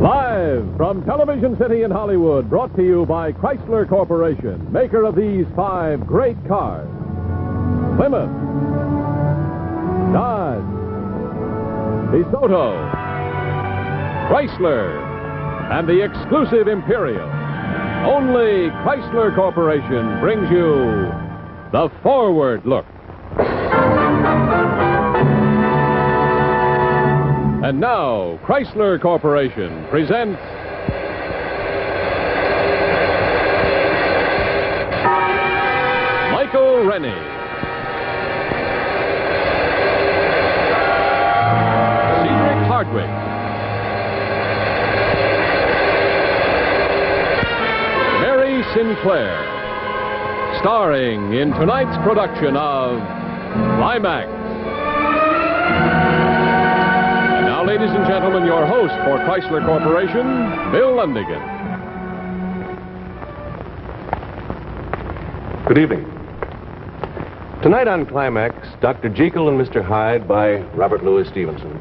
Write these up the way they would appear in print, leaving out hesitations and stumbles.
Live from Television City in Hollywood, brought to you by Chrysler Corporation, maker of these 5 great cars. Plymouth, Dodge, DeSoto, Chrysler, and the exclusive Imperial. Only Chrysler Corporation brings you the Forward Look. And now, Chrysler Corporation presents Michael Rennie. Cedric Hardwicke. Mary Sinclair. Starring in tonight's production of Climax. Ladies and gentlemen, your host for Chrysler Corporation, Bill Lundigan. Good evening. Tonight on Climax, Dr. Jekyll and Mr. Hyde by Robert Louis Stevenson.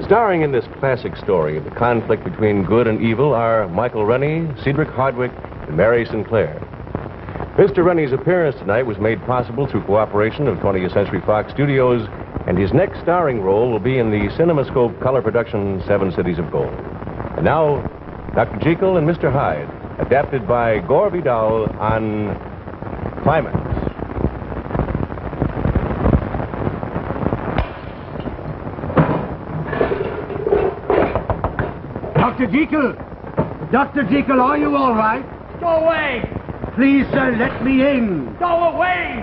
Starring in this classic story of the conflict between good and evil are Michael Rennie, Cedric Hardwicke, and Mary Sinclair. Mr. Rennie's appearance tonight was made possible through cooperation of 20th Century Fox Studios, and his next starring role will be in the CinemaScope color production 7 Cities of Gold. And now, Dr. Jekyll and Mr. Hyde, adapted by Gore Vidal on Climax. Dr. Jekyll! Dr. Jekyll, are you all right? Go away! Please, sir, let me in. Go away!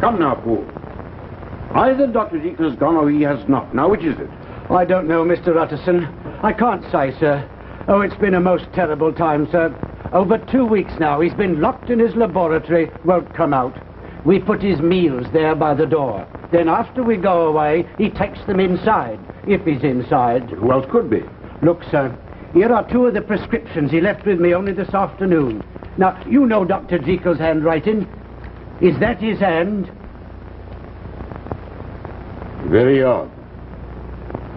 Come now, fool. Either Dr. Jekyll has gone or he has not. Now, which is it? I don't know, Mr. Utterson. I can't say, sir. Oh, it's been a most terrible time, sir. Over 2 weeks now, he's been locked in his laboratory, won't come out. We put his meals there by the door. Then after we go away, he takes them inside, if he's inside. Who else could be? Look, sir, here are 2 of the prescriptions he left with me only this afternoon. Now, you know Dr. Jekyll's handwriting. Is that his hand? Very odd.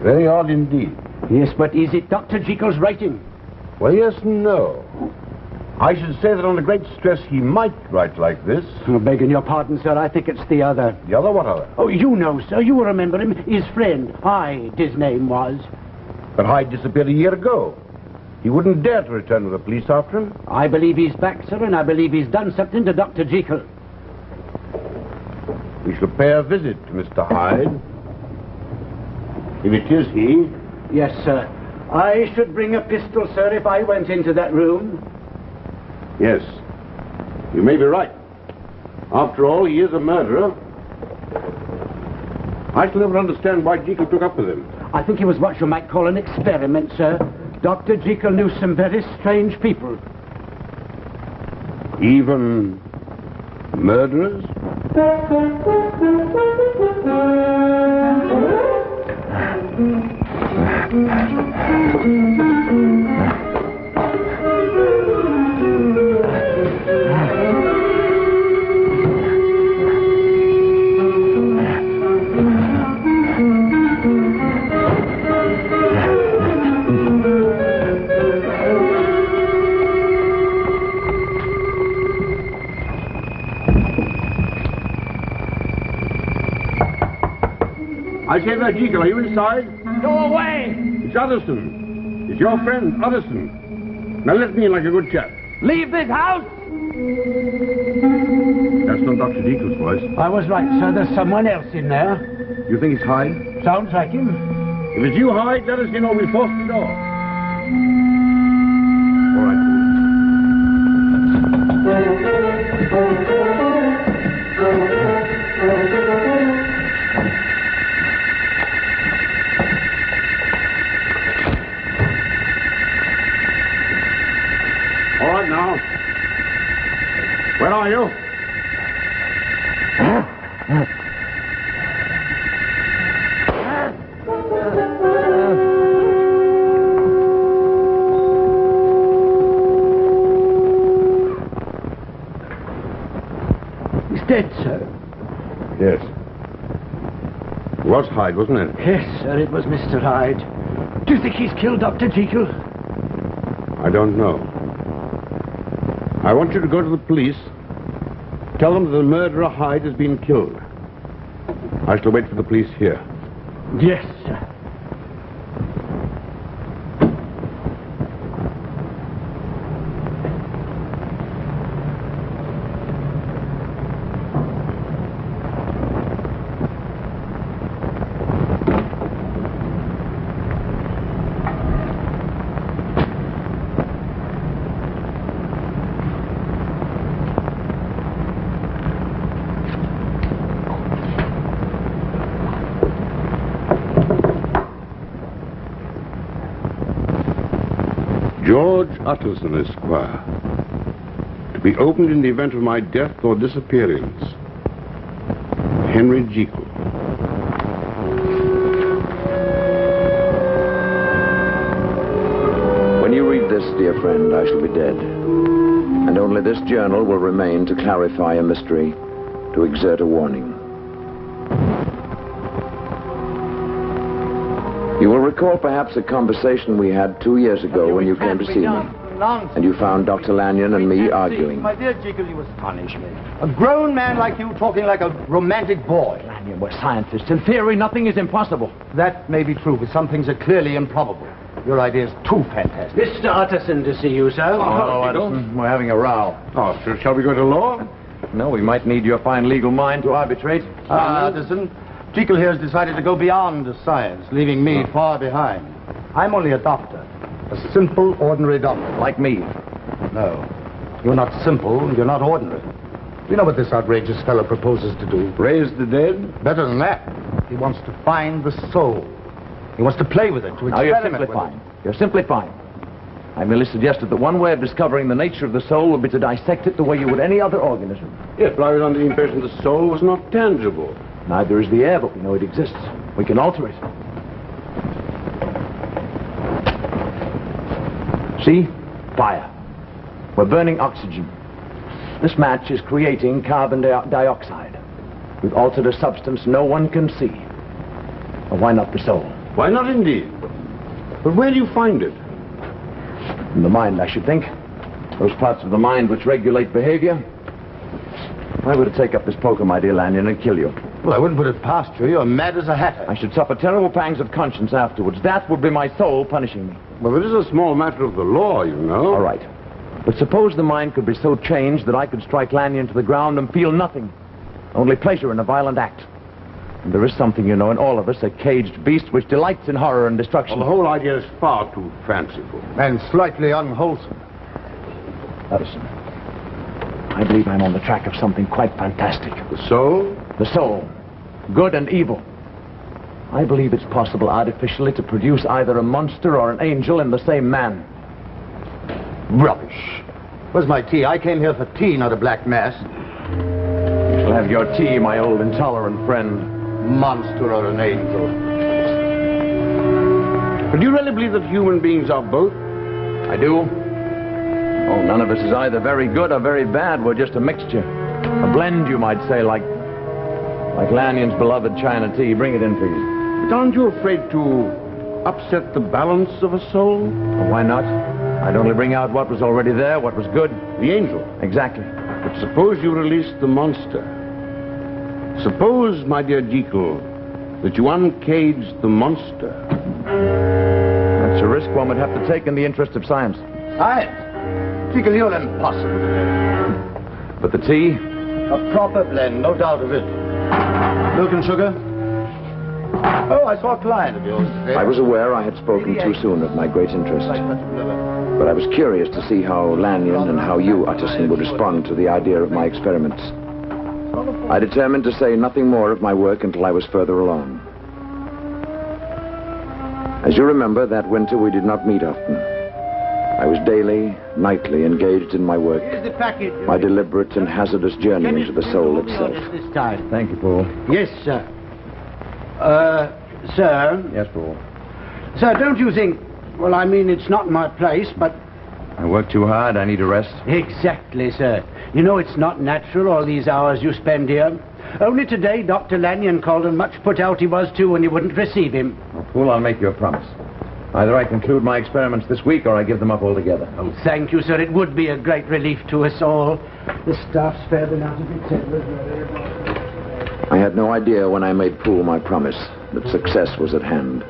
Very odd indeed. Yes, but is it Dr. Jekyll's writing? Well, yes and no. I should say that under great stress he might write like this. Oh, begging your pardon, sir, I think it's the other. The other? What other? Oh, you know, sir, you will remember him. His friend, Hyde, his name was. But Hyde disappeared a year ago. He wouldn't dare to return with the police after him. I believe he's back, sir, and I believe he's done something to Dr. Jekyll. We shall pay a visit to Mr. Hyde. If it is he. Yes, sir. I should bring a pistol, sir, if I went into that room. Yes. You may be right. After all, he is a murderer. I shall never understand why Jekyll took up with him. I think it was what you might call an experiment, sir. Dr. Jekyll knew some very strange people. Even murderers? I say there, Jekyll, are you inside? Go away! It's Utterson. It's your friend, Utterson. Now let me in like a good chap. Leave this house! That's not Dr. Jekyll's voice. I was right, sir. There's someone else in there. You think it's Hyde? Sounds like him. If it's you, Hyde, let us in or we'll force the door. All right. All right now. Where are you? He's dead, sir. Yes. It was Hyde, wasn't it? Yes, sir, it was Mr. Hyde. Do you think he's killed Dr. Jekyll? I don't know. I want you to go to the police. Tell them that the murderer Hyde has been killed. I shall wait for the police here. Yes, sir. George Utterson, Esquire. To be opened in the event of my death or disappearance. Henry Jekyll. When you read this, dear friend, I shall be dead. And only this journal will remain to clarify a mystery, to exert a warning. You will recall perhaps a conversation we had 2 years ago when you came to see me. And you found Dr. Lanyon and me arguing. My dear Jekyll, you astonish me. A grown man like you talking like a romantic boy. Lanyon, we're scientists. In theory, nothing is impossible. That may be true, but some things are clearly improbable. Your idea is too fantastic. Mr. Utterson to see you, sir. Oh, Utterson, we're having a row. Oh, sir, shall we go to law? No, we might need your fine legal mind to arbitrate. Utterson, Jekyll here has decided to go beyond the science, leaving me far behind. I'm only a doctor. A simple, ordinary doctor. Like me. No. You're not simple, you're not ordinary. You know what this outrageous fellow proposes to do? Raise the dead? Better than that. He wants to find the soul. He wants to play with it, to Now, you're experiment with simplifying. it. You're simplifying. I merely suggested that one way of discovering the nature of the soul would be to dissect it the way you would any other organism. Yes, but I was under the impression the soul was not tangible. Neither is the air, but we know it exists. We can alter it. See? Fire. We're burning oxygen. This match is creating carbon dioxide. We've altered a substance no one can see. Well, why not the soul? Why not indeed? But where do you find it? In the mind, I should think. Those parts of the mind which regulate behavior. If I were to take up this poker, my dear Lanyon, and kill you, Well, I wouldn't put it past you. You're mad as a hatter. I should suffer terrible pangs of conscience afterwards. That would be my soul punishing me. Well, it is a small matter of the law, you know. All right. But suppose the mind could be so changed that I could strike Lanyon to the ground and feel nothing. Only pleasure in a violent act. And there is something, you know, in all of us, a caged beast which delights in horror and destruction. Well, the whole idea is far too fanciful. And slightly unwholesome. Utterson, I believe I'm on the track of something quite fantastic. The soul? The soul. Good and evil. I believe it's possible artificially to produce either a monster or an angel in the same man. Rubbish. Where's my tea? I came here for tea, not a black mass. You shall have your tea, my old intolerant friend. Monster or an angel. But do you really believe that human beings are both? I do. Oh, none of us is either very good or very bad. We're just a mixture. A blend, you might say, like Lanyon's beloved China tea. Bring it in, please. But aren't you afraid to upset the balance of a soul? Well, why not? I'd only bring out what was already there, what was good. The angel. Exactly. But suppose you release the monster. Suppose, my dear Jekyll, that you uncage the monster. That's a risk one would have to take in the interest of science. Science? Jekyll, you're impossible. But the tea? A proper blend, no doubt of it. Milk and sugar? Oh, I saw a client of yours today. I was aware I had spoken too soon of my great interest. But I was curious to see how Lanyon and how you, Utterson, would respond to the idea of my experiments. I determined to say nothing more of my work until I was further along. As you remember, that winter we did not meet often. I was daily, nightly engaged in my work, Here's the package. my deliberate and hazardous journey into the soul itself. This time. Thank you, Paul. Yes, sir. Sir? Yes, Paul. Sir, don't you think... Well, I mean, it's not my place, but... I work too hard. I need a rest. Exactly, sir. You know, it's not natural, all these hours you spend here. Only today, Dr. Lanyon called, and much put out he was, too, when you wouldn't receive him. Well, Paul, I'll make you a promise. Either I conclude my experiments this week, or I give them up altogether. Oh, thank you, sir. It would be a great relief to us all. The staff's fair enough to be settled. I had no idea when I made Poole my promise that success was at hand.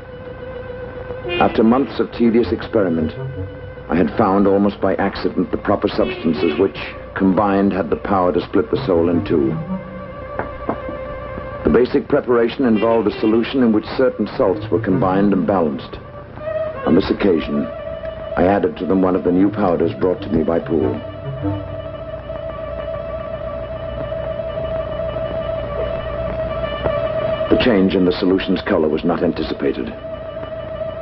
After months of tedious experiment, I had found almost by accident the proper substances which, combined, had the power to split the soul in two. The basic preparation involved a solution in which certain salts were combined and balanced. On this occasion, I added to them one of the new powders brought to me by Poole. The change in the solution's color was not anticipated.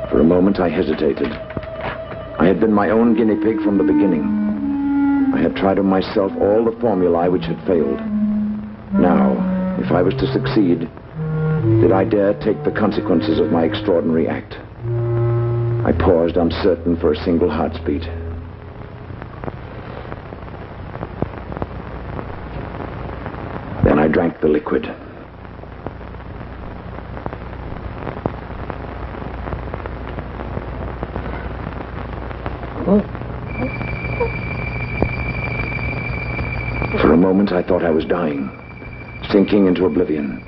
For a moment, I hesitated. I had been my own guinea pig from the beginning. I had tried on myself all the formulae which had failed. Now, if I was to succeed, did I dare take the consequences of my extraordinary act? I paused, uncertain, for a single heartbeat. Then I drank the liquid. For a moment, I thought I was dying, sinking into oblivion.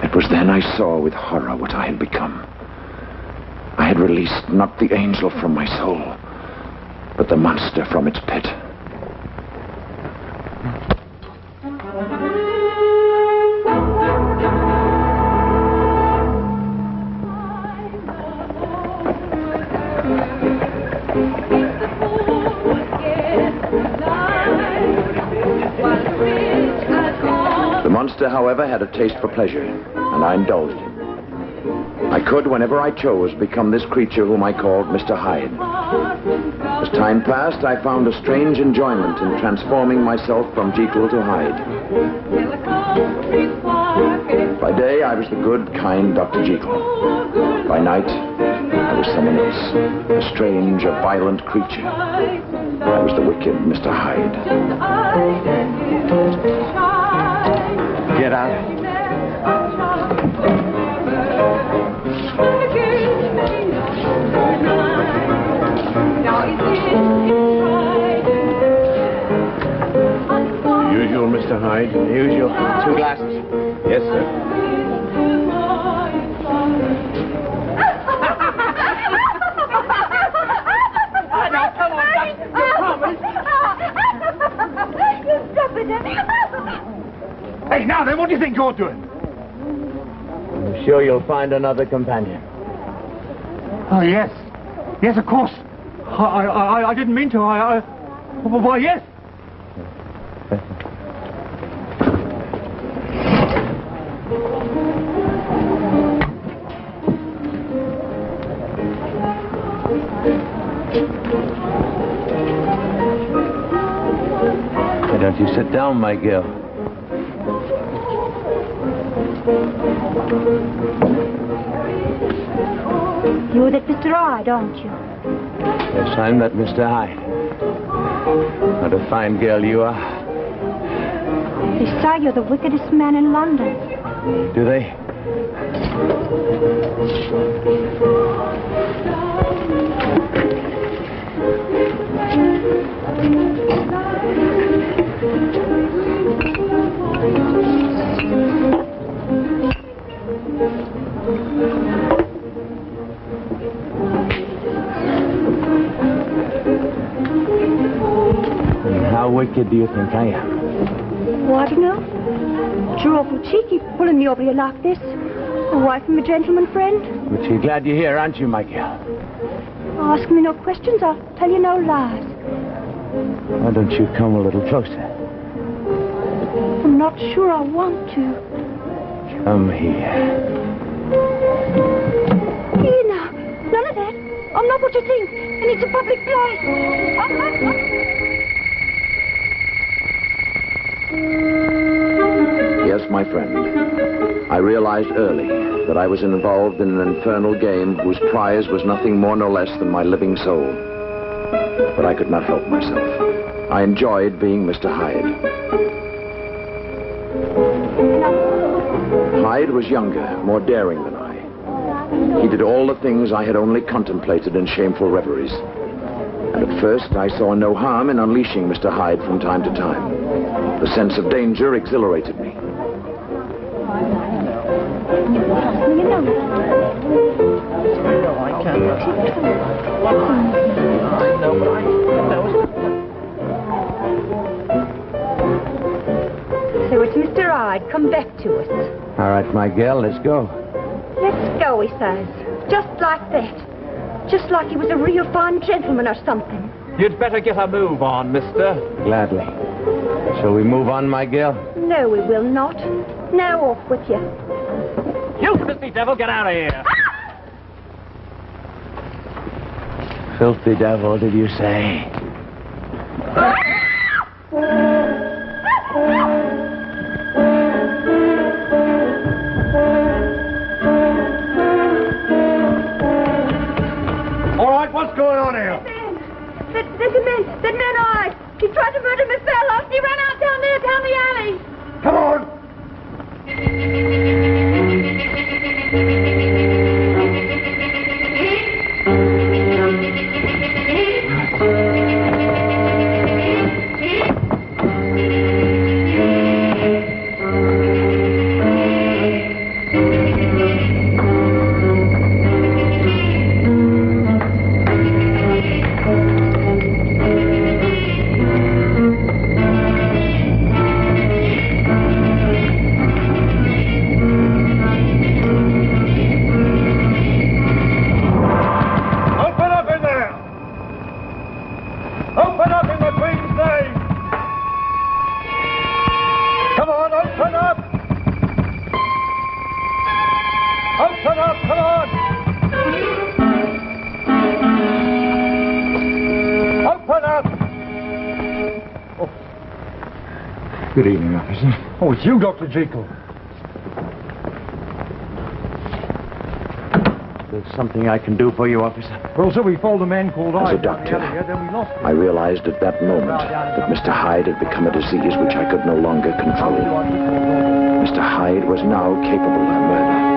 It was then I saw with horror what I had become. I had released not the angel from my soul, but the monster from its pit. The monster, however, had a taste for pleasure, and I indulged him. I could, whenever I chose, become this creature whom I called Mr. Hyde. As time passed, I found a strange enjoyment in transforming myself from Jekyll to Hyde. By day, I was the good, kind Dr. Jekyll. By night, I was someone else. A strange, a violent creature. I was the wicked Mr. Hyde. Get out. Usual, Mr. Hyde. Usual. 2 glasses. Yes, sir. Hey, now then, what do you think you're doing? I'm sure you'll find another companion. Oh, yes. Yes, of course. I didn't mean to. Why, yes. Why don't you sit down, my girl? You're that Mr. Hyde, aren't you? Yes, I'm that Mr. Hyde. What a fine girl you are. They say you're the wickedest man in London. Do they? How wicked do you think I am? Oh, I don't know. But you're awful cheeky pulling me over here like this. Away from a gentleman friend. But you're glad you're here, aren't you, my girl? Ask me no questions, I'll tell you no lies. Why don't you come a little closer? I'm not sure I want to. Come here. Here now. None of that. I'm not what you think. And it's a public place. Yes, my friend. I realized early that I was involved in an infernal game whose prize was nothing more nor less than my living soul. But I could not help myself. I enjoyed being Mr. Hyde. Hyde was younger, more daring than I. He did all the things I had only contemplated in shameful reveries. And at first, I saw no harm in unleashing Mr. Hyde from time to time. The sense of danger exhilarated me. So it's Mr. Hyde. Come back to us. All right, my girl, let's go. Let's go, he says. Just like that. Just like he was a real fine gentleman or something. You'd better get a move on, mister. Gladly. Shall we move on, my girl? No, we will not. Now off with you. You filthy devil, get out of here. Filthy devil, did you say? All right, what's going on here? That man Hyde. He tried to murder Miss Bella. He ran out down there, down the alley. Come on. Good evening, officer. Oh, it's you, Dr. Jekyll. There's something I can do for you, officer. Well, sir, we followed a man called Hyde. As a doctor, Then we lost him. I realized at that moment that Mr. Hyde had become a disease which I could no longer control. Mr. Hyde was now capable of murder.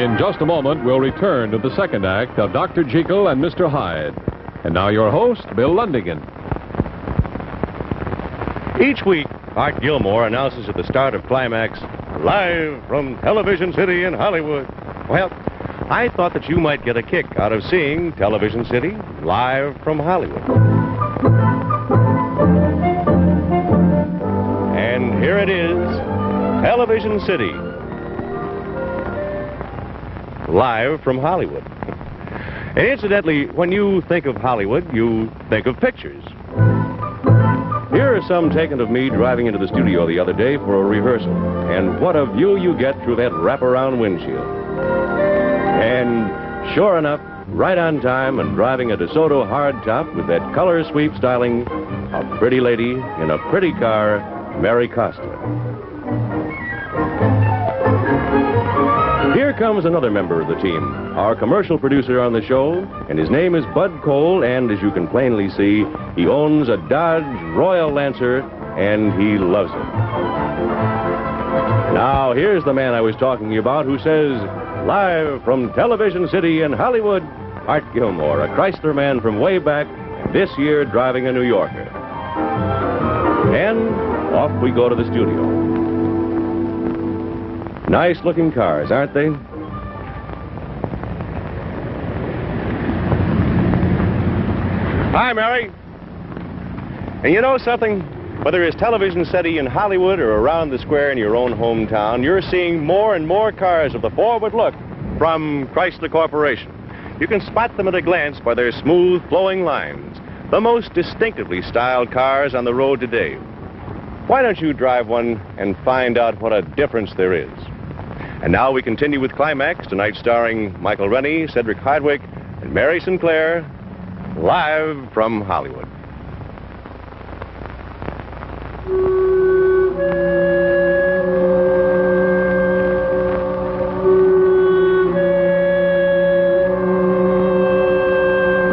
In just a moment, we'll return to the second act of Dr. Jekyll and Mr. Hyde. And now your host, Bill Lundigan. Each week, Art Gilmore announces at the start of Climax, live from Television City in Hollywood. Well, I thought that you might get a kick out of seeing Television City live from Hollywood. And here it is, Television City, live from Hollywood. And incidentally, when you think of Hollywood, you think of pictures. Here are some taken of me driving into the studio the other day for a rehearsal. And what a view you get through that wraparound windshield. And sure enough, right on time and driving a DeSoto hardtop with that color sweep styling, a pretty lady in a pretty car, Mary Costa. Here comes another member of the team, our commercial producer on the show, and his name is Bud Cole, and as you can plainly see, he owns a Dodge Royal Lancer, and he loves it. Now, here's the man I was talking about who says, live from Television City in Hollywood, Art Gilmore, a Chrysler man from way back, this year driving a New Yorker. And off we go to the studio. Nice-looking cars, aren't they? Hi, Mary. And you know something? Whether it's Television City in Hollywood or around the square in your own hometown, you're seeing more and more cars of the forward look from Chrysler Corporation. You can spot them at a glance by their smooth, flowing lines. The most distinctively styled cars on the road today. Why don't you drive one and find out what a difference there is? And now we continue with Climax, tonight starring Michael Rennie, Cedric Hardwicke, and Mary Sinclair, live from Hollywood.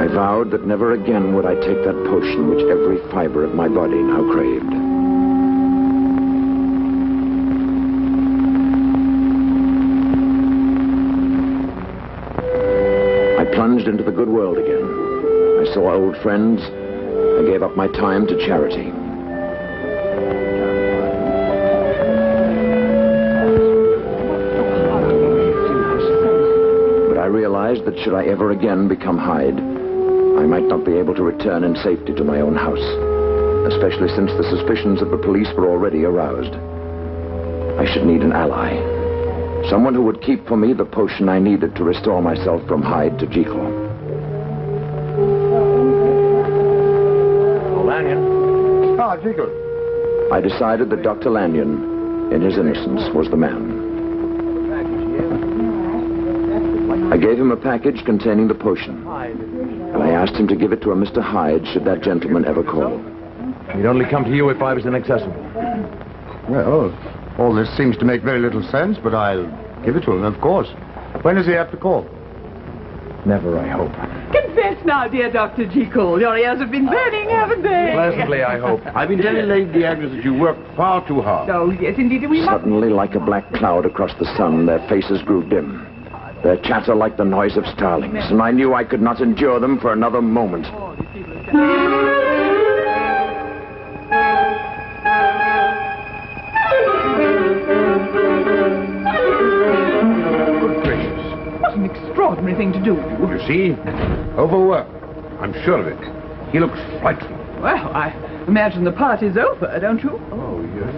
I vowed that never again would I take that potion which every fiber of my body now craved. Plunged into the good world again. I saw old friends. I gave up my time to charity. But I realized that should I ever again become Hyde, I might not be able to return in safety to my own house, especially since the suspicions of the police were already aroused. I should need an ally. Someone who would keep for me the potion I needed to restore myself from Hyde to Jekyll. Lanyon. Ah, Jekyll. I decided that Dr. Lanyon, in his innocence, was the man. I gave him a package containing the potion, and I asked him to give it to a Mr. Hyde should that gentleman ever call. He'd only come to you if I was inaccessible. Well, all this seems to make very little sense, but I'll give it to him, of course. When does he have to call? Never, I hope. Confess now, dear Dr. Jekyll. Your ears have been burning, haven't they? Pleasantly, I hope. I've been telling Lady Agnes that you work far too hard. Oh, yes, indeed. We must... Suddenly, like a black cloud across the sun, their faces grew dim. Their chatter like the noise of starlings, and I knew I could not endure them for another moment. Extraordinary thing to do. You see? Overwork. I'm sure of it. He looks frightful. Well, I imagine the party's over, don't you? Oh, yes.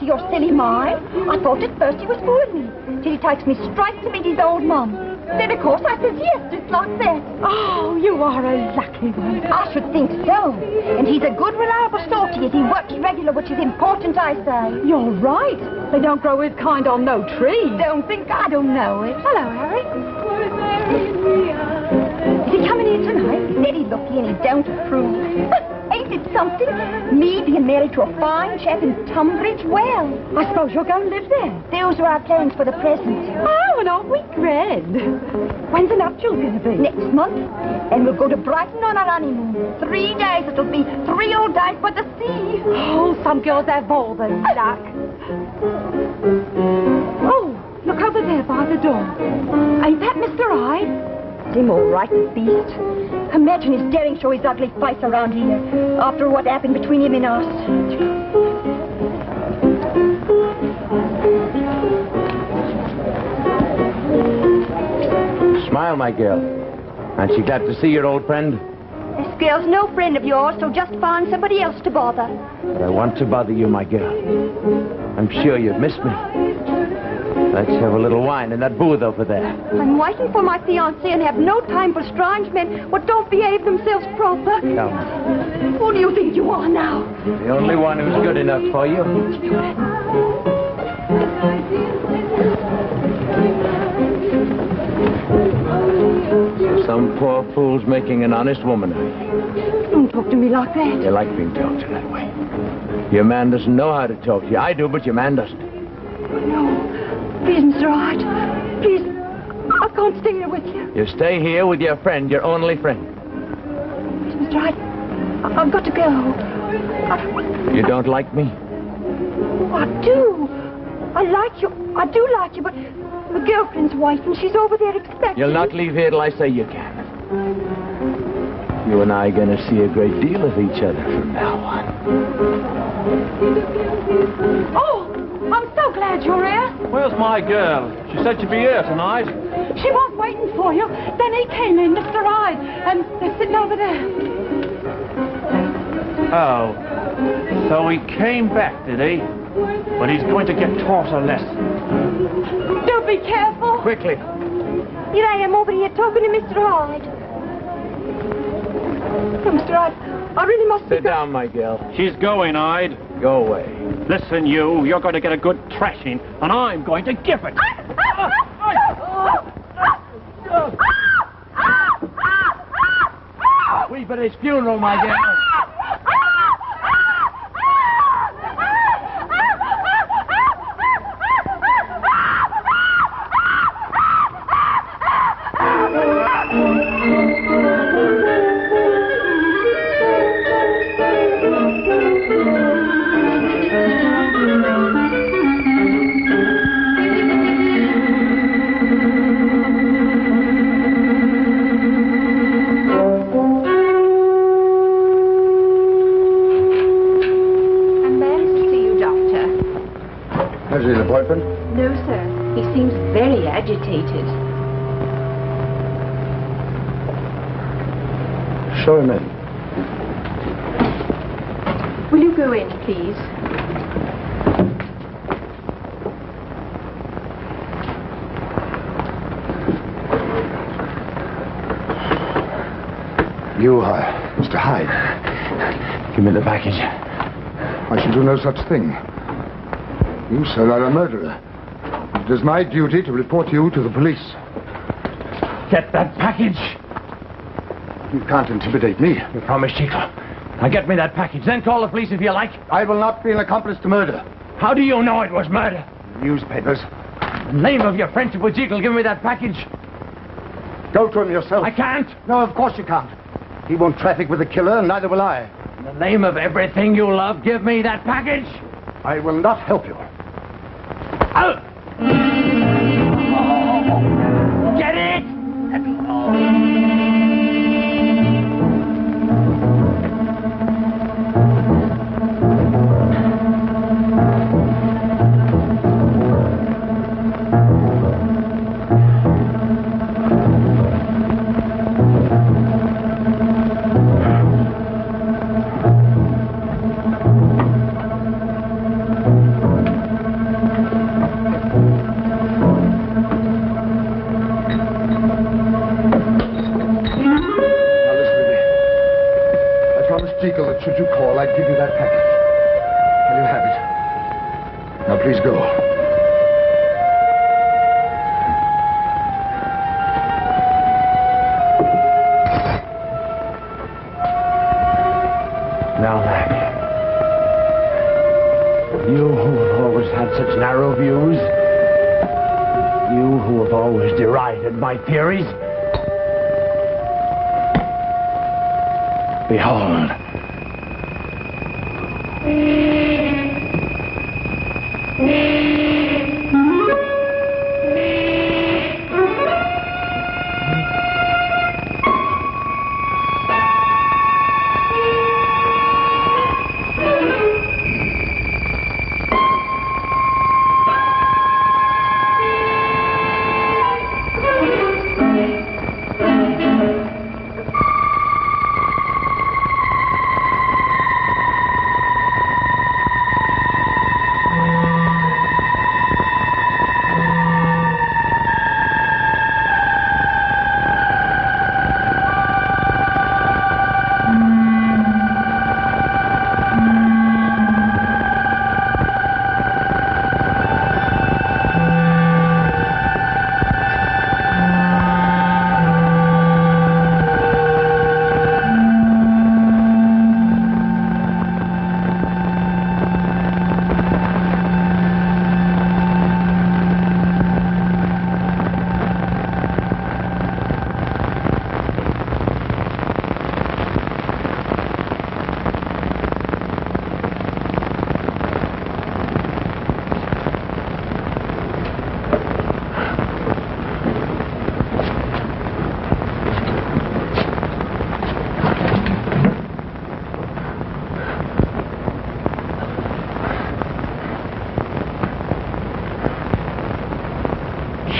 out of your silly mind. I thought at first he was fooling me, till he takes me straight to meet his old mum. Then, of course, I says yes, just like that. Oh, you are a lucky one. I should think so. And he's a good, reliable sort he is. He works regular, which is important, I say. You're right. They don't grow his kind on no trees. Don't think I don't know it. Hello, Harry. Is he coming here tonight? Very lucky, and he don't approve. Ain't it something? Me being married to a fine chap in Tunbridge Well. I suppose you're going to live there. Those are our plans for the present. Oh, and aren't we glad? When's the nuptials going to be? Next month. And we'll go to Brighton on our honeymoon. 3 days. It'll be 3 old days by the sea. Oh, some girls have all the luck. Oh, look over there by the door. Ain't that Mr. Hyde? Him all right, beast. Imagine his daring show his ugly face around here after what happened between him and us. Smile, my girl. Aren't you glad to see your old friend? This girl's no friend of yours, so just find somebody else to bother. But I want to bother you, my girl. I'm sure you've missed me. Let's have a little wine in that booth over there. I'm waiting for my fiancé and have no time for strange men what don't behave themselves proper. Come. Who do you think you are now? The only one who's good enough for you. Some poor fool's making an honest woman of you. Don't talk to me like that. You like being talked to that way. Your man doesn't know how to talk to you. I do, but your man doesn't. No. Please, Mr. Hyde. Please, I can't stay here with you. You stay here with your friend, your only friend. Please, Mr. Hyde, I've got to go. You don't like me? Oh, I do. I like you. I do like you, but the girlfriend's wife, and she's over there expecting. You'll not leave here till I say you can. You and I are going to see a great deal of each other from now on. Oh, I'm so glad you're here. Where's my girl? She said she'd be here tonight. She was waiting for you. Then he came in, Mr. Hyde, and they're sitting over there. Oh. So he came back, did he? But he's going to get taught a lesson. Do be careful. Quickly. Here I am over here talking to Mr. Hyde. No, Mr. Hyde, I really must Sit down, my girl. She's going, Hyde. Go away. Listen, you're going to get a good thrashing, and I'm going to give it. Weep at his funeral, my girl. Boyfriend? No, sir. He seems very agitated. Show him in. Will you go in, please? You, Mr. Hyde. Give me the package. I shall do no such thing. You, sir, are a murderer. It is my duty to report you to the police. Get that package. You can't intimidate me. You promised, Jekyll. Now get me that package, then call the police if you like. I will not be an accomplice to murder. How do you know it was murder? Newspapers. In the name of your friendship with Jekyll, give me that package. Go to him yourself. I can't. No, of course you can't. He won't traffic with the killer, and neither will I. In the name of everything you love, give me that package. I will not help you. Out! Get it! please go. Now, lad, you who have always had such narrow views, you who have always derided my theories, behold.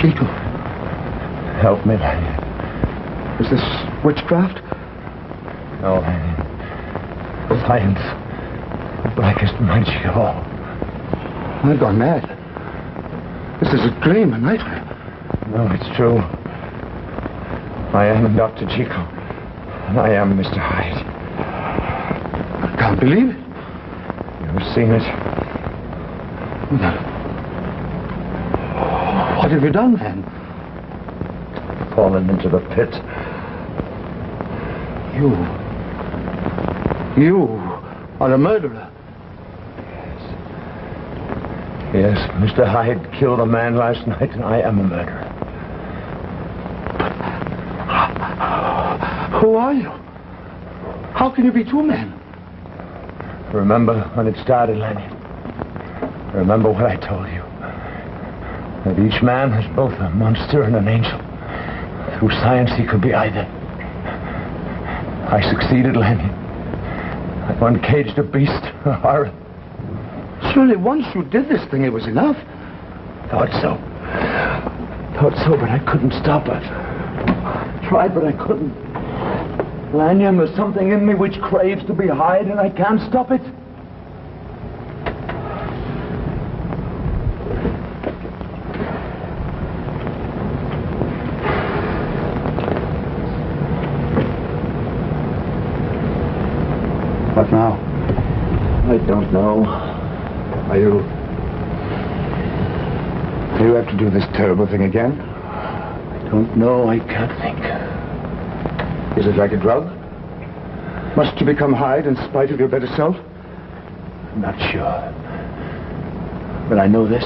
Jekyll. Help me, Lanyon. Is this witchcraft? No, Lanyon. Science. The blackest magic of all. I've gone mad. This is a dream, a nightmare. No, it's true. I am Dr. Jekyll. And I am Mr. Hyde. I can't believe it. You've seen it. What have you done, then? Fallen into the pit. You are a murderer. Yes, Mr. Hyde killed a man last night, and I am a murderer. Who are you? How can you be two men? Remember when it started, Lanyon? Remember what I told you? That each man is both a monster and an angel. Through science, he could be either. I succeeded, Lanyon. I uncaged a beast, a horror. Surely once you did this thing, it was enough. Thought so, but I couldn't stop it. Tried, but I couldn't. Lanyon, there's something in me which craves to be Hyde, and I can't stop it. What now? I don't know. You have to do this terrible thing again? I don't know. I can't think. Is it like a drug? Must you become Hyde in spite of your better self? I'm not sure. But I know this.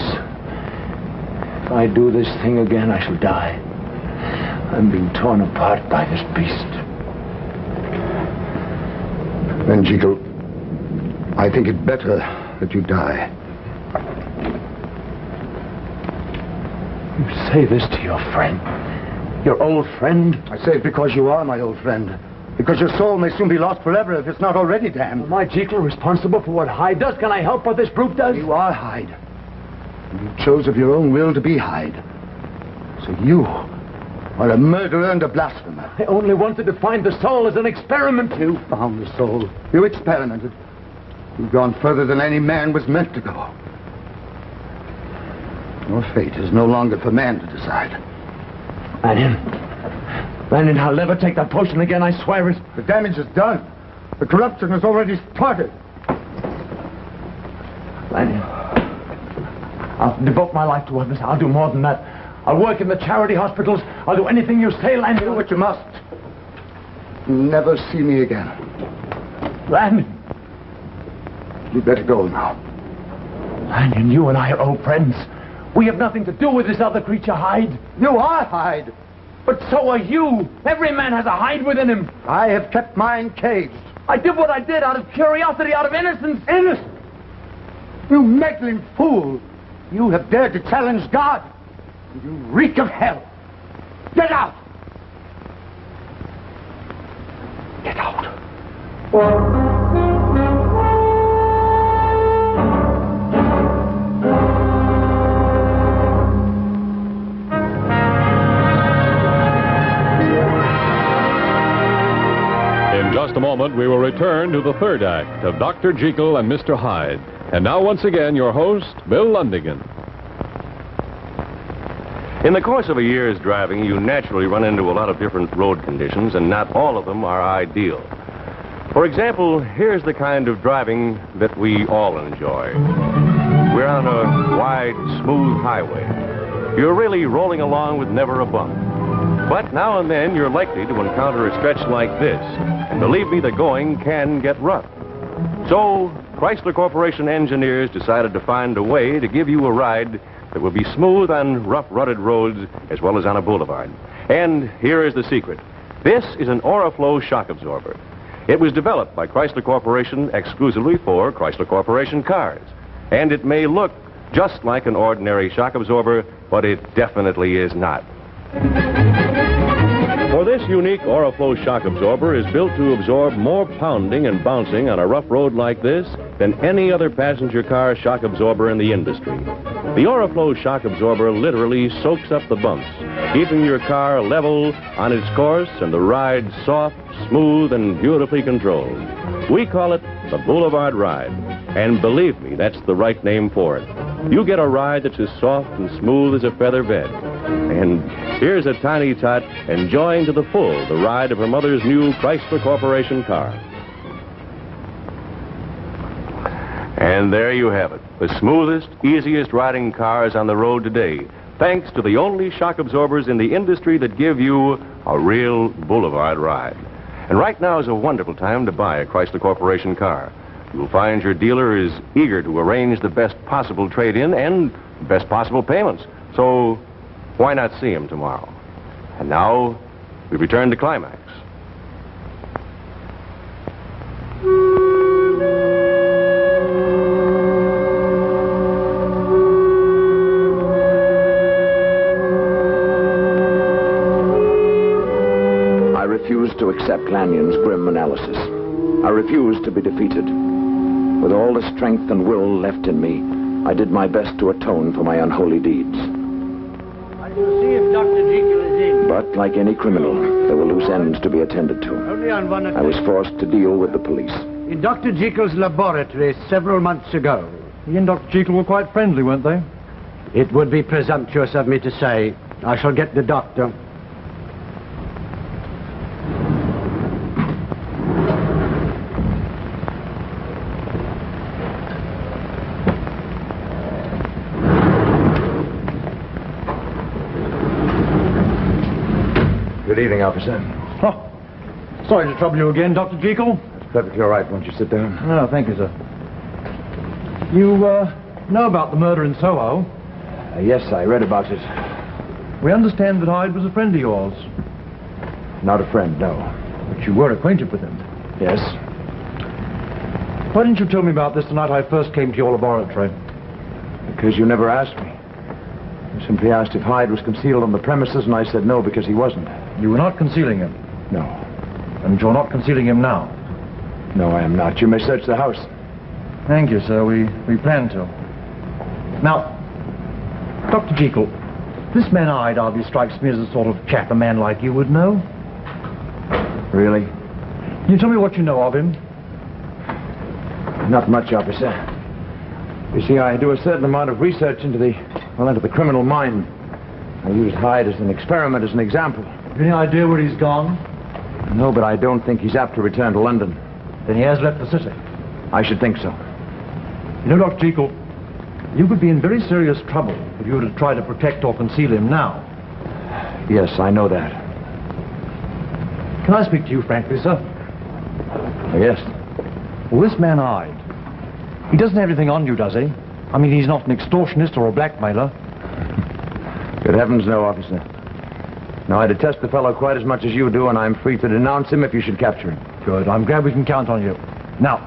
If I do this thing again, I shall die. I'm being torn apart by this beast. Then, Jekyll, I think it better that you die. You say this to your friend? Your old friend? I say it because you are my old friend. Because your soul may soon be lost forever if it's not already damned. Am I, Jekyll, responsible for what Hyde does? Can I help what this brute does? You are Hyde. And you chose of your own will to be Hyde. So you are a murderer and a blasphemer. I only wanted to find the soul as an experiment. You found the soul. You experimented. You've gone further than any man was meant to go. Your fate is no longer for man to decide. Lanyon, I'll never take that potion again, I swear it. The damage is done. The corruption has already started. Lanyon, I'll devote my life to others. I'll do more than that. I'll work in the charity hospitals. I'll do anything you say, Lanyon. Do what you must. Never see me again. Lanyon. You'd better go now. Lanyon, you and I are old friends. We have nothing to do with this other creature, Hyde. You are Hyde. But so are you. Every man has a Hyde within him. I have kept mine caged. I did what I did out of curiosity, out of innocence. Innocent? You meddling fool. You have dared to challenge God. You reek of hell. Get out! Get out. In just a moment, we will return to the third act of Dr. Jekyll and Mr. Hyde. And now, once again, your host, Bill Lundigan. In the course of a year's driving, you naturally run into a lot of different road conditions, and not all of them are ideal. For example, here's the kind of driving that we all enjoy. We're on a wide, smooth highway. You're really rolling along with never a bump. But now and then, you're likely to encounter a stretch like this. And believe me, the going can get rough. So, Chrysler Corporation engineers decided to find a way to give you a ride that will be smooth on rough, rutted roads as well as on a boulevard. And here is the secret. This is an Oriflow shock absorber. It was developed by Chrysler Corporation exclusively for Chrysler Corporation cars. And it may look just like an ordinary shock absorber, but it definitely is not. For this unique Oriflow shock absorber is built to absorb more pounding and bouncing on a rough road like this than any other passenger car shock absorber in the industry. The Oriflow shock absorber literally soaks up the bumps, keeping your car level on its course and the ride soft, smooth, and beautifully controlled. We call it the Boulevard Ride. And believe me, that's the right name for it. You get a ride that's as soft and smooth as a feather bed. And here's a tiny tot enjoying to the full the ride of her mother's new Chrysler Corporation car. And there you have it. The smoothest, easiest riding cars on the road today, thanks to the only shock absorbers in the industry that give you a real boulevard ride. And right now is a wonderful time to buy a Chrysler Corporation car. You'll find your dealer is eager to arrange the best possible trade-in and best possible payments. So why not see him tomorrow? And now, we return to Climax. I refused to accept Lanyon's grim analysis. I refused to be defeated. With all the strength and will left in me, I did my best to atone for my unholy deeds. I will see if Dr. Jekyll is in. But like any criminal, there were loose ends to be attended to. Only on one I was forced to deal with the police. In Dr. Jekyll's laboratory several months ago. He and Dr. Jekyll were quite friendly, weren't they? It would be presumptuous of me to say. I shall get the doctor. Good evening, officer. Oh, sorry to trouble you again, Dr. Jekyll. It's perfectly all right. Won't you sit down? No, thank you, sir. You, know about the murder in Soho? Yes, I read about it. We understand that Hyde was a friend of yours. Not a friend, no. But you were acquainted with him. Yes? Why didn't you tell me about this the night I first came to your laboratory? Because you never asked me. You simply asked if Hyde was concealed on the premises, and I said no, because he wasn't. You were not concealing him? No. And you're not concealing him now? No, I am not. You may search the house. Thank you, sir. We plan to. Now, Dr. Jekyll, this man Hyde hardly strikes me as the sort of chap a man like you would know. Really? Can you tell me what you know of him? Not much, officer. You see, I do a certain amount of research into the criminal mind. I use Hyde as an experiment, as an example. Any idea where he's gone? No, but I don't think he's apt to return to London. Then he has left the city? I should think so. You know, Dr. Jekyll, You could be in very serious trouble if you were to try to protect or conceal him now. Yes, I know that. Can I speak to you frankly, sir? Yes. Well, this man Hyde, he doesn't have anything on you, does he? I mean, he's not an extortionist or a blackmailer. Good heavens, no, officer. Now, I detest the fellow quite as much as you do, and I'm free to denounce him if you should capture him. Good. I'm glad we can count on you. Now,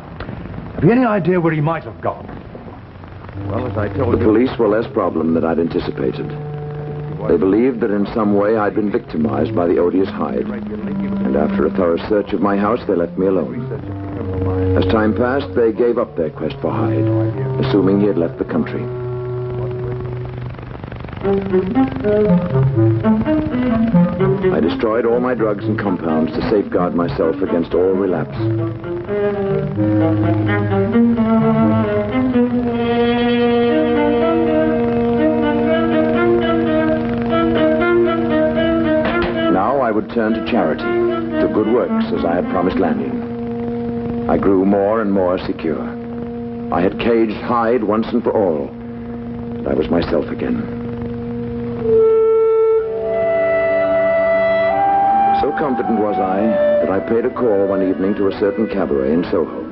have you any idea where he might have gone? Well, as I told you... The police were less problem than I'd anticipated. They believed that in some way I'd been victimized by the odious Hyde. And after a thorough search of my house, they left me alone. As time passed, they gave up their quest for Hyde, assuming he had left the country. I destroyed all my drugs and compounds to safeguard myself against all relapse. Now I would turn to charity, to good works, as I had promised Lanyon. I grew more and more secure. I had caged Hyde once and for all, and I was myself again. So confident was I that I paid a call one evening to a certain cabaret in Soho.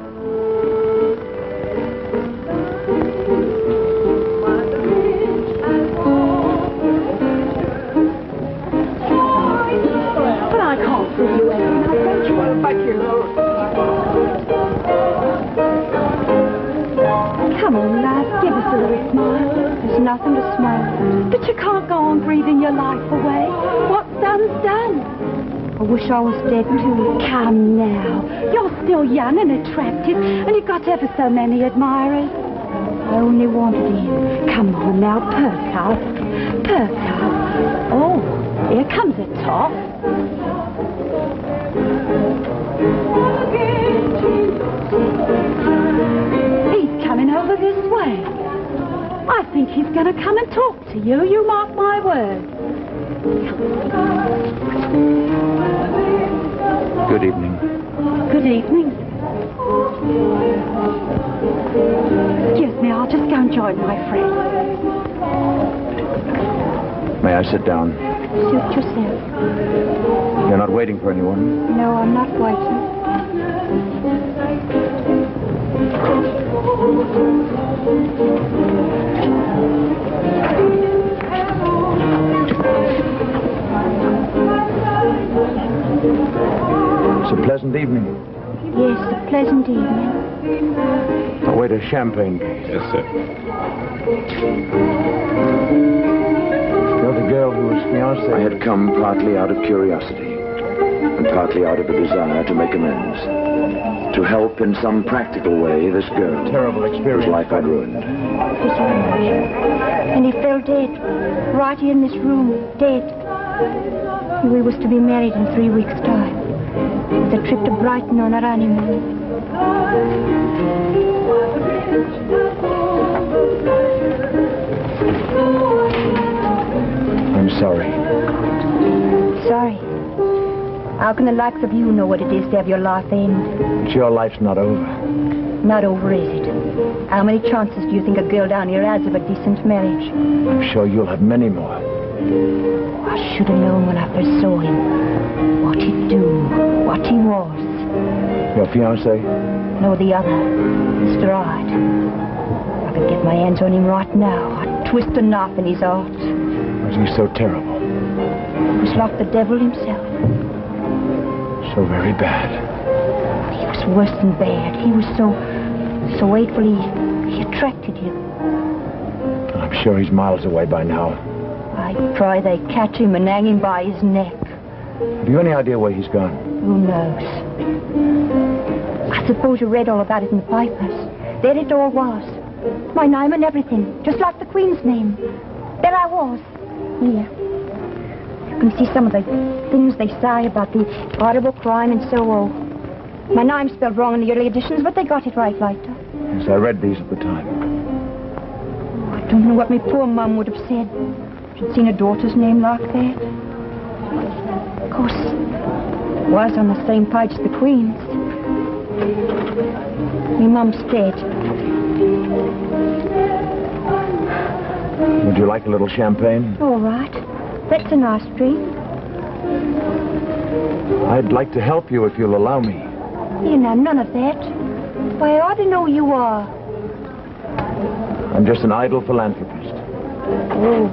But I can't see you, Ellen. I thought you were back here. Come on, lad, give us a little smile. There's nothing to smile at. But you can't go on breathing your life away. What's done's done. I wish I was dead too. Come now. You're still young and attractive, and you've got ever so many admirers. I only wanted him. Come on now, perk up. Perk up. Oh, here comes a top. He's coming over this way. I think he's going to come and talk to you. You mark my words. Good evening. Good evening. Excuse me, I'll just go and join my friend. May I sit down? Suit yourself. You're not waiting for anyone? No, I'm not waiting. It's a pleasant evening. Yes, a pleasant evening. I'll wait a champagne. Yes, sir. You're the girl who was fiancée. I had come partly out of curiosity and partly out of a desire to make amends. To help in some practical way this girl. Terrible experience. Whose life I'd ruined. And he fell dead. Right here in this room. Dead. We was to be married in 3 weeks' time. With a trip to Brighton on our honeymoon. I'm sorry. Sorry. How can the likes of you know what it is to have your life end? But your life's not over. Not over, is it? How many chances do you think a girl down here has of a decent marriage? I'm sure you'll have many more. I should have known when I first saw him. What he'd do. What he was. Your fiancé? No, the other. Mr. Hyde. If I could get my hands on him right now, I'd twist a knife in his heart. Was he so terrible? He was like the devil himself. So very bad. He was worse than bad. He was so hateful. He attracted you. I'm sure he's miles away by now. I pray they catch him and hang him by his neck. Have you any idea where he's gone? Who knows? I suppose you read all about it in the papers. There it all was. My name and everything, just like the Queen's name. There I was. Here. You can see some of the things they say about the horrible crime and so on. My name's spelled wrong in the early editions, but they got it right later. Yes, I read these at the time. I don't know what my poor mum would have said if she'd seen her daughter's name like that. Of course, it was on the same page as the Queen's. My mum's dead. Would you like a little champagne? All right. That's a nice drink. I'd like to help you if you'll allow me. You know, none of that. Why, I ought to know who you are. I'm just an idle philanthropist. Oh.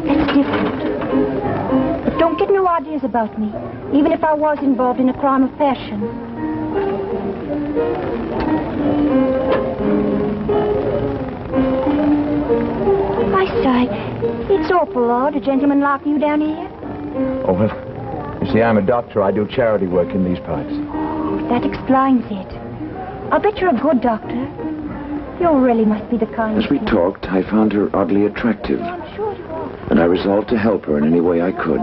That's different. But don't get no ideas about me, even if I was involved in a crime of passion. I say, it's awful odd, a gentleman like you down here. Oh, well, you see, I'm a doctor. I do charity work in these parts. Oh, that explains it. I'll bet you're a good doctor. You really must be the kind As we talked, I found her oddly attractive, and I resolved to help her in any way I could.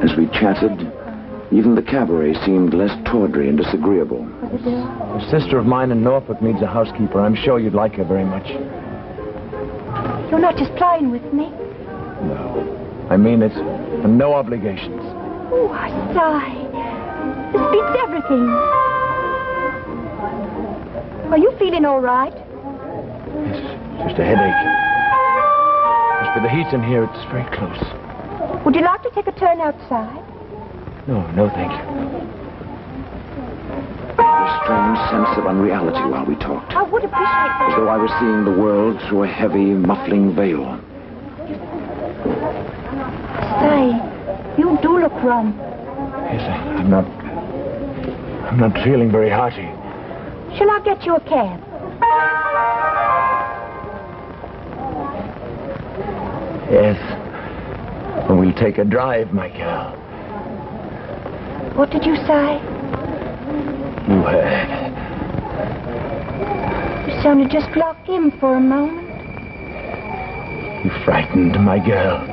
As we chatted, even the cabaret seemed less tawdry and disagreeable. A sister of mine in Norfolk needs a housekeeper. I'm sure you'd like her very much. You're not just playing with me. No. I mean it. And no obligations. Oh, I sigh. This beats everything. Are you feeling all right? Yes, just a headache. As for the heat in here, it's very close. Would you like to take a turn outside? No, thank you. I had a strange sense of unreality while we talked, I would appreciate that. as though I was seeing the world through a heavy, muffling veil. Say, you do look rum. Yes, I'm not feeling very hearty. Shall I get you a cab? Yes. We'll take a drive, my girl. What did you say? You heard. You sounded just like him for a moment. You frightened my girl.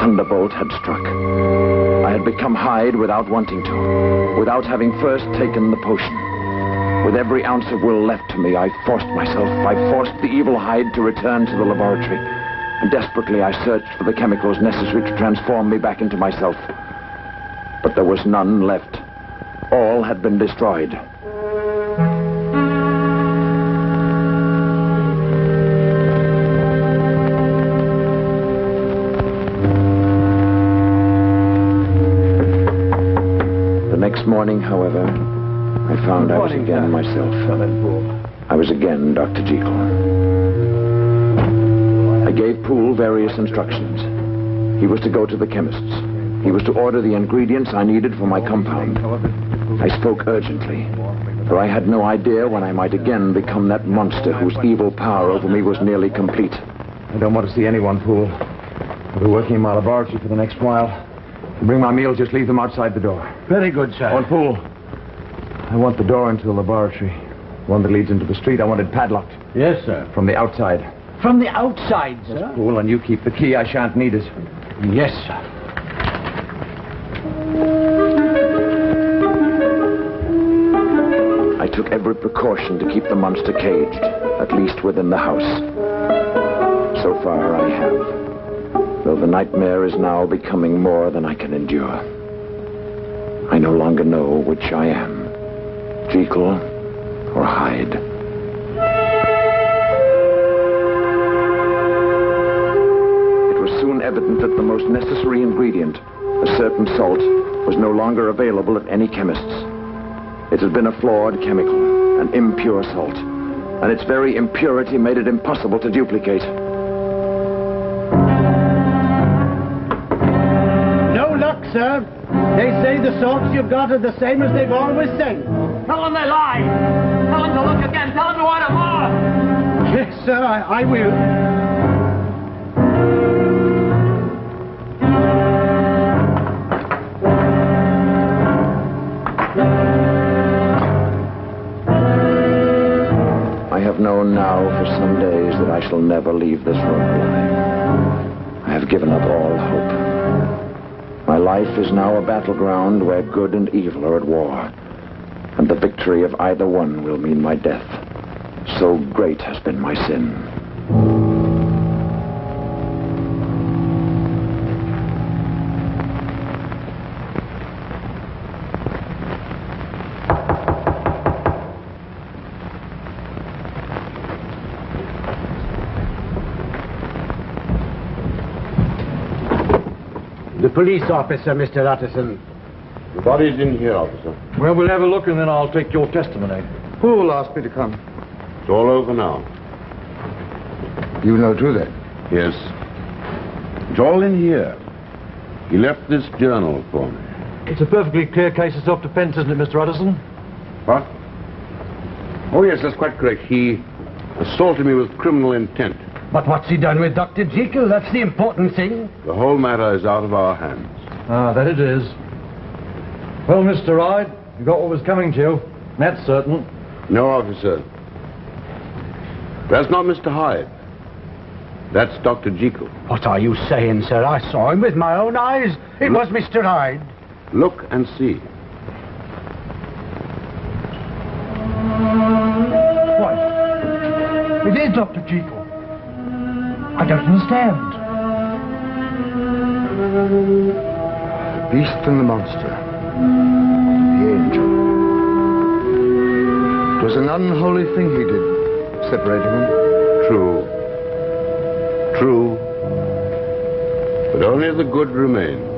Thunderbolt had struck. I had become Hyde without wanting to, without having first taken the potion. With every ounce of will left to me, I forced the evil Hyde to return to the laboratory. And desperately I searched for the chemicals necessary to transform me back into myself. But there was none left. All had been destroyed. Next morning, however, I found I was again myself. I was again Dr. Jekyll. I gave Poole various instructions. He was to go to the chemist's. He was to order the ingredients I needed for my compound. I spoke urgently, for I had no idea when I might again become that monster whose evil power over me was nearly complete. I don't want to see anyone, Poole. I'll be working in my laboratory for the next while. To bring my meals, just leave them outside the door. Very good, sir. Oh, and Poole, I want the door into the laboratory. One that leads into the street, I want it padlocked. Yes, sir. From the outside. From the outside, sir? Yes, Poole, and you keep the key. I shan't need it. Yes, sir. I took every precaution to keep the monster caged, at least within the house. So far, I have. Though the nightmare is now becoming more than I can endure. I no longer know which I am, Jekyll or Hyde. It was soon evident that the most necessary ingredient, a certain salt, was no longer available at any chemist's. It had been a flawed chemical, an impure salt, and its very impurity made it impossible to duplicate. No luck, sir. They say the salts you've got are the same as they've always said. Tell them they lie. Tell them to look again. Tell them to order more. Yes, sir, I will. I have known now for some days that I shall never leave this room alive. I have given up all hope. My life is now a battleground where good and evil are at war, and the victory of either one will mean my death. So great has been my sin. The police officer, Mr. Utterson. The body's in here, officer. Well, we'll have a look and then I'll take your testimony. Who will ask me to come? It's all over now. You know too, then? Yes. It's all in here. He left this journal for me. It's a perfectly clear case of self-defense, isn't it, Mr. Utterson? What? Oh, yes, that's quite correct. He assaulted me with criminal intent. But what's he done with Dr. Jekyll? That's the important thing. The whole matter is out of our hands. Ah, that it is. Well, Mr. Hyde, you got what was coming to you. That's certain. No, officer. That's not Mr. Hyde. That's Dr. Jekyll. What are you saying, sir? I saw him with my own eyes. It was Mr. Hyde. Look and see. What? It is Dr. Jekyll. I don't understand. The beast and the monster. The angel. It was an unholy thing he did, separating them. True. True. But only the good remains.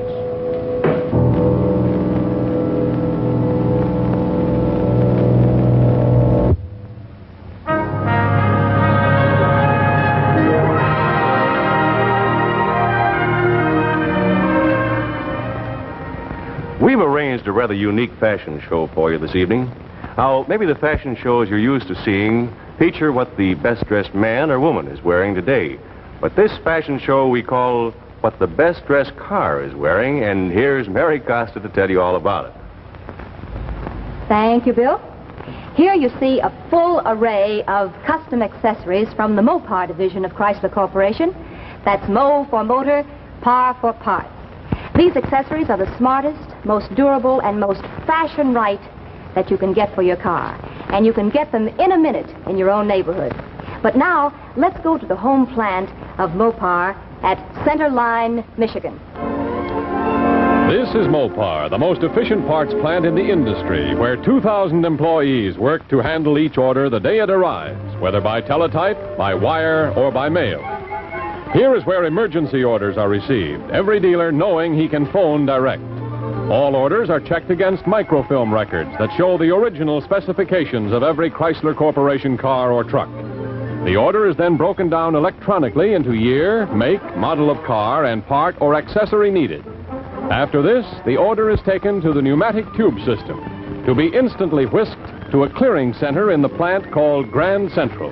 We've arranged a rather unique fashion show for you this evening. Now, maybe the fashion shows you're used to seeing feature what the best-dressed man or woman is wearing today. But this fashion show we call What the Best-Dressed Car is Wearing, and here's Mary Costa to tell you all about it. Thank you, Bill. Here you see a full array of custom accessories from the Mopar division of Chrysler Corporation. That's Mo for motor, Par for parts. These accessories are the smartest, most durable, and most fashion-right that you can get for your car. And you can get them in a minute in your own neighborhood. But now, let's go to the home plant of Mopar at Center Line, Michigan. This is Mopar, the most efficient parts plant in the industry, where 2,000 employees work to handle each order the day it arrives, whether by teletype, by wire, or by mail. Here is where emergency orders are received, every dealer knowing he can phone direct. All orders are checked against microfilm records that show the original specifications of every Chrysler Corporation car or truck. The order is then broken down electronically into year, make, model of car, and part or accessory needed. After this, the order is taken to the pneumatic tube system to be instantly whisked to a clearing center in the plant called Grand Central.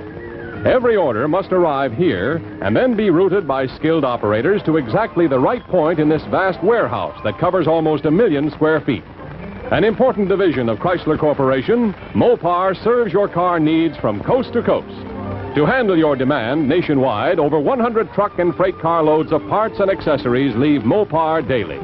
Every order must arrive here and then be routed by skilled operators to exactly the right point in this vast warehouse that covers almost 1 million square feet. An important division of Chrysler Corporation, Mopar serves your car needs from coast to coast. To handle your demand nationwide, over 100 truck and freight car loads of parts and accessories leave Mopar daily.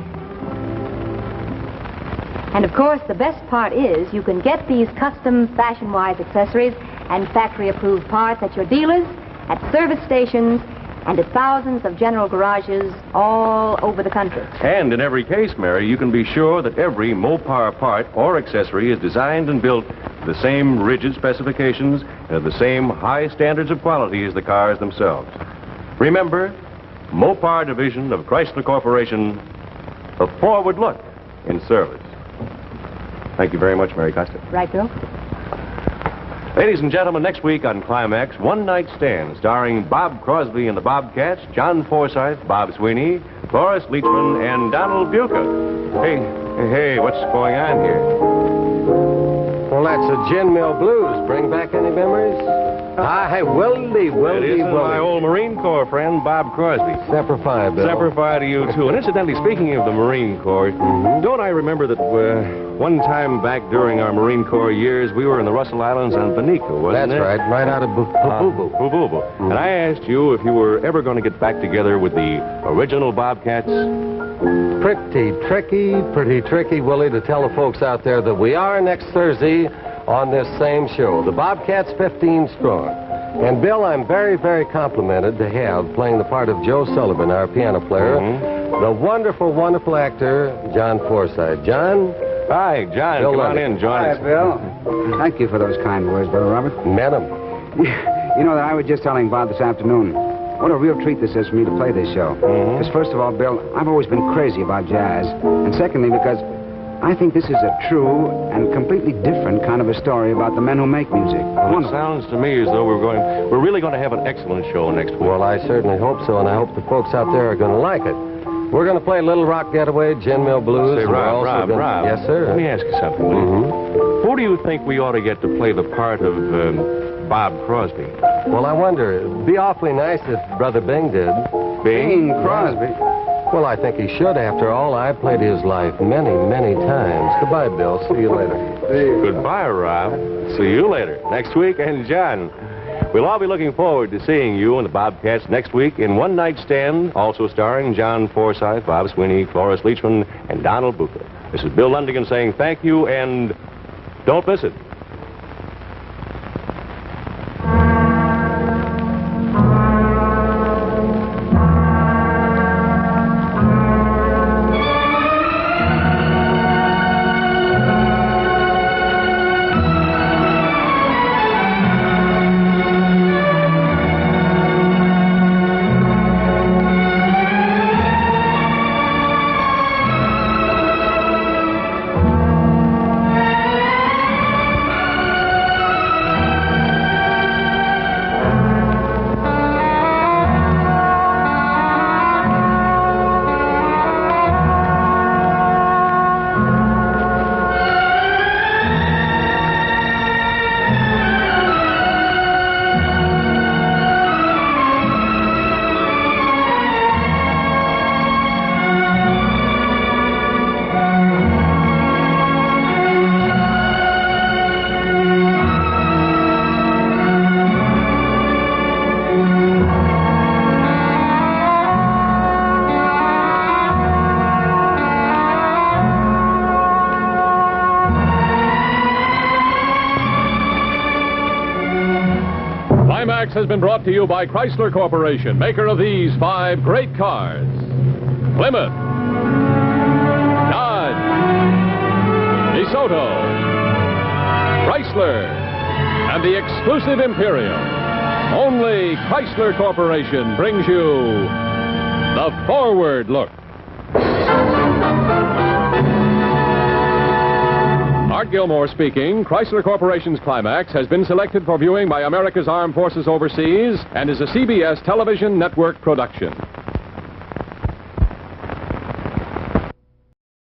And of course, the best part is you can get these custom fashion-wise accessories and factory-approved parts at your dealers, at service stations, and at thousands of general garages all over the country. And in every case, Mary, you can be sure that every Mopar part or accessory is designed and built to the same rigid specifications and the same high standards of quality as the cars themselves. Remember, Mopar division of Chrysler Corporation, a forward look in service. Thank you very much, Mary Costa. Right, Bill? Ladies and gentlemen, next week on Climax, One Night Stand, starring Bob Crosby and the Bobcats, John Forsythe, Bob Sweeney, Cloris Leachman, and Donald Buca. Hey, what's going on here? Well, that's a Gin Mill Blues. Bring back any memories? It isn't my old Marine Corps friend, Bob Crosby. Semper Fi, Bill. Semper Fi to you, too. And incidentally, speaking of the Marine Corps, don't I remember that one time back during our Marine Corps years, we were in the Russell Islands on Benico, wasn't it? That's right, right out of Bububu. And I asked you if you were ever going to get back together with the original Bobcats. Pretty tricky, Willie, to tell the folks out there that we are next Thursday on this same show, the Bobcats 15 strong. And, Bill, I'm very, very complimented to have, playing the part of Joe Sullivan, our piano player, the wonderful, wonderful actor, John Forsythe. John? Hi, John. Come on in, join us. Hi, Bill. Thank you for those kind words, Brother Robert. Met him. You know that I was just telling Bob this afternoon. What a real treat this is for me to play this show. Because first of all, Bill, I've always been crazy about jazz. And secondly, because I think this is a true and completely different kind of a story about the men who make music. Well, it sounds to me as though we're really going to have an excellent show next week. Well, I certainly hope so, and I hope the folks out there are going to like it. We're going to play Little Rock Getaway, Gin Mill Blues. Say, Rob. Yes, sir. Let me ask you something, will you? Who do you think we ought to get to play the part of Bob Crosby? Well, I wonder. It'd be awfully nice if Brother Bing did. Bing Crosby? Well, I think he should. After all, I played his life many, many times. Goodbye, Bill. See you later. Goodbye, Rob. See you later. Next week, and John. We'll all be looking forward to seeing you and the Bobcats next week in One Night Stand, also starring John Forsythe, Bob Sweeney, Cloris Leachman, and Donald Buca. This is Bill Lundigan saying thank you, and don't miss it. Climax has been brought to you by Chrysler Corporation, maker of these 5 great cars. Plymouth, Dodge, DeSoto, Chrysler, and the exclusive Imperial. Only Chrysler Corporation brings you the Forward Look. Art Gilmore speaking. Chrysler Corporation's Climax has been selected for viewing by America's Armed Forces overseas and is a CBS television network production.